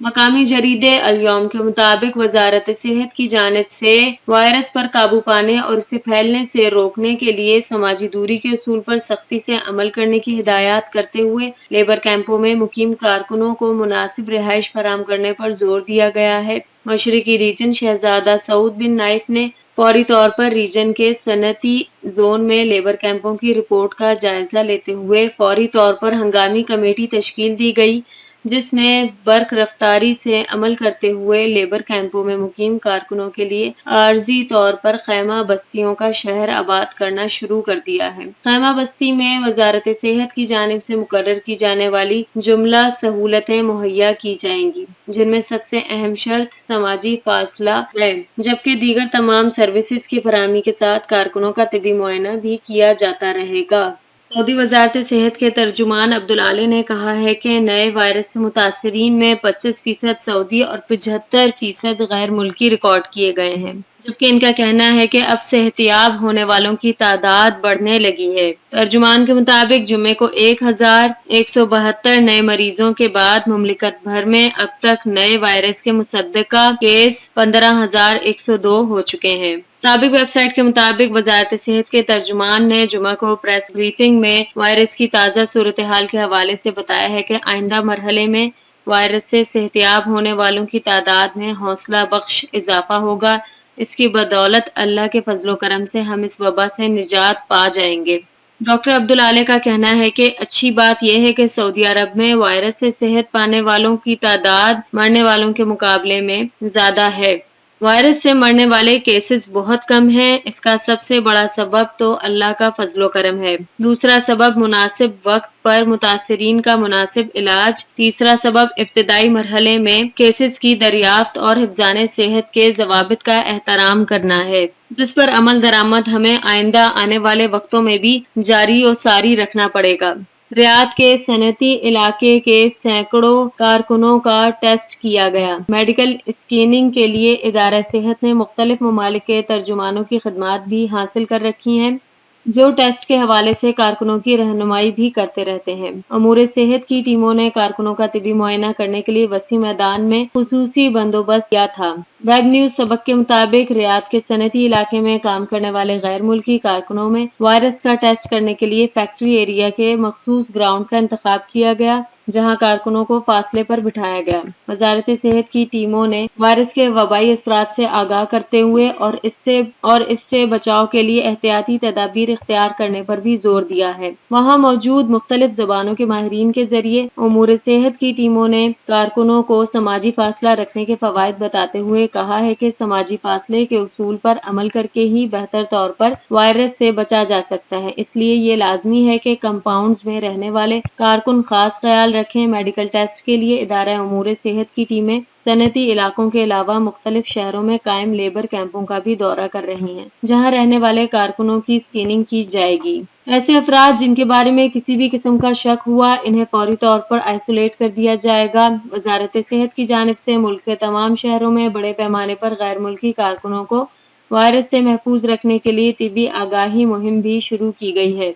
مقامی جریدے الیوم کے مطابق وزارت صحت کی جانب سے وائرس پر قابو پانے اور اسے پھیلنے سے روکنے کے لیے سماجی دوری کے اصول پر سختی سے عمل کرنے کی ہدایات کرتے ہوئے لیبر کیمپوں میں مقیم کارکنوں کو مناسب رہائش فراہم کرنے پر زور دیا گیا ہے۔ مشرقی ریجن شہزادہ سعود بن نائف نے فوری طور پر ریجن کے صنعتی زون میں لیبر کیمپوں کی رپورٹ کا جائزہ لیتے ہوئے فوری طور پر ہنگامی کمیٹی تشکیل دی گئی، جس نے برق رفتاری سے عمل کرتے ہوئے لیبر کیمپوں میں مقیم کارکنوں کے لیے عارضی طور پر خیمہ بستیوں کا شہر آباد کرنا شروع کر دیا ہے۔ خیمہ بستی میں وزارت صحت کی جانب سے مقرر کی جانے والی جملہ سہولتیں مہیا کی جائیں گی، جن میں سب سے اہم شرط سماجی فاصلہ ہے، جبکہ دیگر تمام سروسز کی فراہمی کے ساتھ کارکنوں کا طبی معائنہ بھی کیا جاتا رہے گا۔ سعودی وزارت صحت کے ترجمان عبدالعالی نے کہا ہے کہ نئے وائرس سے متاثرین میں 25% سعودی اور 75% غیر ملکی ریکارڈ کیے گئے ہیں، جبکہ ان کا کہنا ہے کہ اب صحت یاب ہونے والوں کی تعداد بڑھنے لگی ہے۔ ترجمان کے مطابق جمعے کو 1172 نئے مریضوں کے بعد مملکت بھر میں اب تک نئے وائرس کے مصدقہ کیس 15,102 ہو چکے ہیں۔ سابق ویب سائٹ کے مطابق وزارت صحت کے ترجمان نے جمعہ کو پریس بریفنگ میں وائرس کی تازہ صورتحال کے حوالے سے بتایا ہے کہ آئندہ مرحلے میں وائرس سے صحتیاب ہونے والوں کی تعداد میں حوصلہ بخش اضافہ ہوگا۔ اس کی بدولت اللہ کے فضل و کرم سے ہم اس وبا سے نجات پا جائیں گے۔ ڈاکٹر عبدالعالی کا کہنا ہے کہ اچھی بات یہ ہے کہ سعودی عرب میں وائرس سے صحت پانے والوں کی تعداد مرنے والوں کے مقابلے میں زیادہ ہے۔ وائرس سے مرنے والے کیسز بہت کم ہیں۔ اس کا سب سے بڑا سبب تو اللہ کا فضل و کرم ہے۔ دوسرا سبب مناسب وقت پر متاثرین کا مناسب علاج۔ تیسرا سبب ابتدائی مرحلے میں کیسز کی دریافت اور حفظان صحت کے ضوابط کا احترام کرنا ہے، جس پر عمل درآمد ہمیں آئندہ آنے والے وقتوں میں بھی جاری و ساری رکھنا پڑے گا۔ ریاض کے صنعتی علاقے کے سینکڑوں کارکنوں کا ٹیسٹ کیا گیا۔ میڈیکل اسکریننگ کے لیے ادارہ صحت نے مختلف ممالک کے ترجمانوں کی خدمات بھی حاصل کر رکھی ہیں، جو ٹیسٹ کے حوالے سے کارکنوں کی رہنمائی بھی کرتے رہتے ہیں۔ امور صحت کی ٹیموں نے کارکنوں کا طبی معائنہ کرنے کے لیے وسیع میدان میں خصوصی بندوبست کیا تھا۔ ویب نیوز سبق کے مطابق ریاض کے صنعتی علاقے میں کام کرنے والے غیر ملکی کارکنوں میں وائرس کا ٹیسٹ کرنے کے لیے فیکٹری ایریا کے مخصوص گراؤنڈ کا انتخاب کیا گیا، جہاں کارکنوں کو فاصلے پر بٹھایا گیا۔ وزارت صحت کی ٹیموں نے وائرس کے وبائی اثرات سے آگاہ کرتے ہوئے اور اس سے بچاؤ کے لیے احتیاطی تدابیر اختیار کرنے پر بھی زور دیا ہے۔ وہاں موجود مختلف زبانوں کے ماہرین کے ذریعے امور صحت کی ٹیموں نے کارکنوں کو سماجی فاصلہ رکھنے کے فوائد بتاتے ہوئے کہا ہے کہ سماجی فاصلے کے اصول پر عمل کر کے ہی بہتر طور پر وائرس سے بچا جا سکتا ہے۔ اس لیے یہ لازمی ہے کہ کمپاؤنڈز میں رہنے والے کارکن خاص خیال رکھیں۔ میڈیکل ٹیسٹ کے لیے ادارہ امور صحت کی ٹیمیں صنعتی علاقوں کے علاوہ مختلف شہروں میں قائم لیبر کیمپوں کا بھی دورہ کر رہی ہیں، جہاں رہنے والے کارکنوں کی اسکریننگ کی جائے گی۔ ایسے افراد جن کے بارے میں کسی بھی قسم کا شک ہوا، انہیں فوری طور پر آئسولیٹ کر دیا جائے گا۔ وزارت صحت کی جانب سے ملک کے تمام شہروں میں بڑے پیمانے پر غیر ملکی کارکنوں کو وائرس سے محفوظ رکھنے کے لیے طبی آگاہی مہم بھی شروع کی گئی ہے،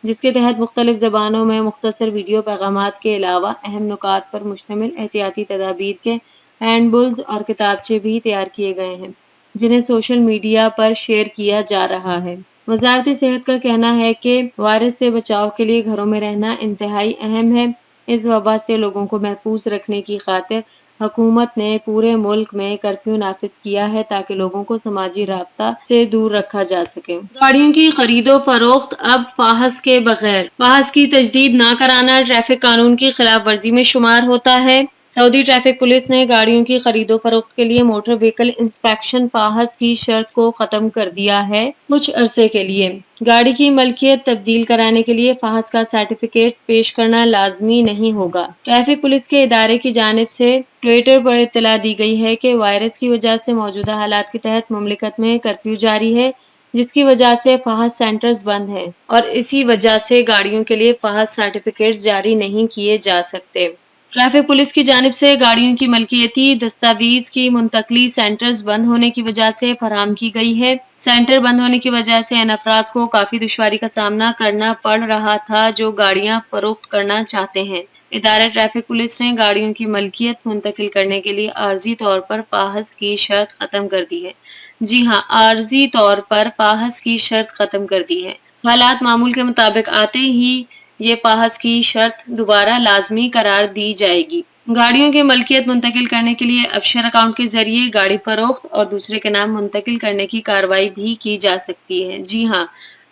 جس کے تحت مختلف زبانوں میں مختصر ویڈیو پیغامات کے علاوہ اہم نکات پر مشتمل احتیاطی تدابیر کے ہینڈ بلز اور کتابچے بھی تیار کیے گئے ہیں، جنہیں سوشل میڈیا پر شیئر کیا جا رہا ہے۔ وزارت صحت کا کہنا ہے کہ وائرس سے بچاؤ کے لیے گھروں میں رہنا انتہائی اہم ہے۔ اس وبا سے لوگوں کو محفوظ رکھنے کی خاطر حکومت نے پورے ملک میں کرفیو نافذ کیا ہے تاکہ لوگوں کو سماجی رابطہ سے دور رکھا جا سکے۔ گاڑیوں کی خرید و فروخت اب فاحص کے بغیر۔ فاحص کی تجدید نہ کرانا ٹریفک قانون کی خلاف ورزی میں شمار ہوتا ہے۔ سعودی ٹریفک پولیس نے گاڑیوں کی خرید و فروخت کے لیے موٹر وہیکل انسپیکشن فاحص کی شرط کو ختم کر دیا ہے۔ کچھ عرصے کے لیے گاڑی کی ملکیت تبدیل کرانے کے لیے فاحص کا سرٹیفکیٹ پیش کرنا لازمی نہیں ہوگا۔ ٹریفک پولیس کے ادارے کی جانب سے ٹوئٹر پر اطلاع دی گئی ہے کہ وائرس کی وجہ سے موجودہ حالات کے تحت مملکت میں کرفیو جاری ہے، جس کی وجہ سے فاحص سینٹرز بند ہیں اور اسی وجہ سے گاڑیوں کے لیے فاحص سرٹیفکیٹس جاری نہیں کیے جا سکتے۔ ٹریفک پولیس کی جانب سے گاڑیوں کی ملکیتی دستاویز کی منتقلی سینٹرز بند ہونے کی وجہ سے فراہم کی گئی ہے۔ سینٹر بند ہونے کی وجہ سے ان افراد کو کافی دشواری کا سامنا کرنا پڑ رہا تھا جو گاڑیاں فروخت کرنا چاہتے ہیں۔ ادارہ ٹریفک پولیس نے گاڑیوں کی ملکیت منتقل کرنے کے لیے عارضی طور پر فاحص کی شرط ختم کر دی ہے۔ جی ہاں، عارضی طور پر فاحص کی شرط ختم کر دی ہے۔ حالات معمول کے مطابق آتے ہی یہ فاحص کی شرط دوبارہ لازمی قرار دی جائے گی۔ گاڑیوں کی ملکیت منتقل کرنے کے لیے افشر اکاؤنٹ کے ذریعے گاڑی فروخت اور دوسرے کے نام منتقل کرنے کی کارروائی بھی کی جا سکتی ہے۔ جی ہاں،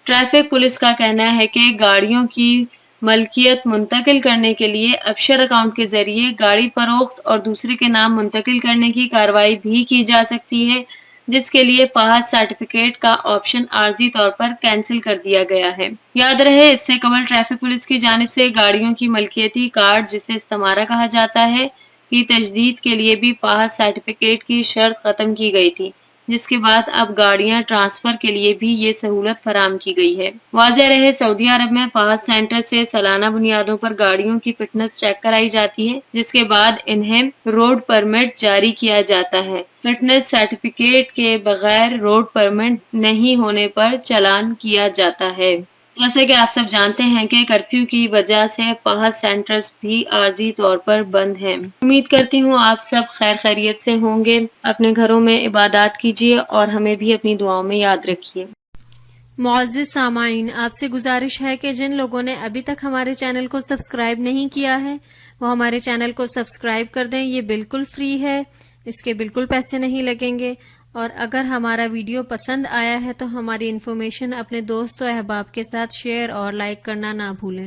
ٹریفک پولیس کا کہنا ہے کہ گاڑیوں کی ملکیت منتقل کرنے کے لیے افشر اکاؤنٹ کے ذریعے گاڑی فروخت اور دوسرے کے نام منتقل کرنے کی کارروائی بھی کی جا سکتی ہے، جس کے لیے فاحص سرٹیفکیٹ کا آپشن عارضی طور پر کینسل کر دیا گیا ہے۔ یاد رہے، اس سے قبل ٹریفک پولیس کی جانب سے گاڑیوں کی ملکیتی کارڈ، جسے استمارہ کہا جاتا ہے، کی تجدید کے لیے بھی فاحص سرٹیفکیٹ کی شرط ختم کی گئی تھی، جس کے بعد اب گاڑیاں ٹرانسفر کے لیے بھی یہ سہولت فراہم کی گئی ہے۔ واضح رہے، سعودی عرب میں فاحص سینٹر سے سالانہ بنیادوں پر گاڑیوں کی فٹنس چیک کرائی جاتی ہے، جس کے بعد انہیں روڈ پرمٹ جاری کیا جاتا ہے۔ فٹنس سرٹیفکیٹ کے بغیر روڈ پرمٹ نہیں ہونے پر چالان کیا جاتا ہے۔ جیسے کہ آپ سب جانتے ہیں کہ کرفیو کی وجہ سے فاحص سینٹرز بھی عارضی طور پر بند ہیں۔ امید کرتی ہوں آپ سب خیر خیریت سے ہوں گے۔ اپنے گھروں میں عبادات کیجیے اور ہمیں بھی اپنی دعاؤں میں یاد رکھیے۔ معزز سامعین، آپ سے گزارش ہے کہ جن لوگوں نے ابھی تک ہمارے چینل کو سبسکرائب نہیں کیا ہے وہ ہمارے چینل کو سبسکرائب کر دیں۔ یہ بالکل فری ہے، اس کے بالکل پیسے نہیں لگیں گے، اور اگر ہمارا ویڈیو پسند آیا ہے تو ہماری انفارمیشن اپنے دوست و احباب کے ساتھ شیئر اور لائک کرنا نہ بھولیں۔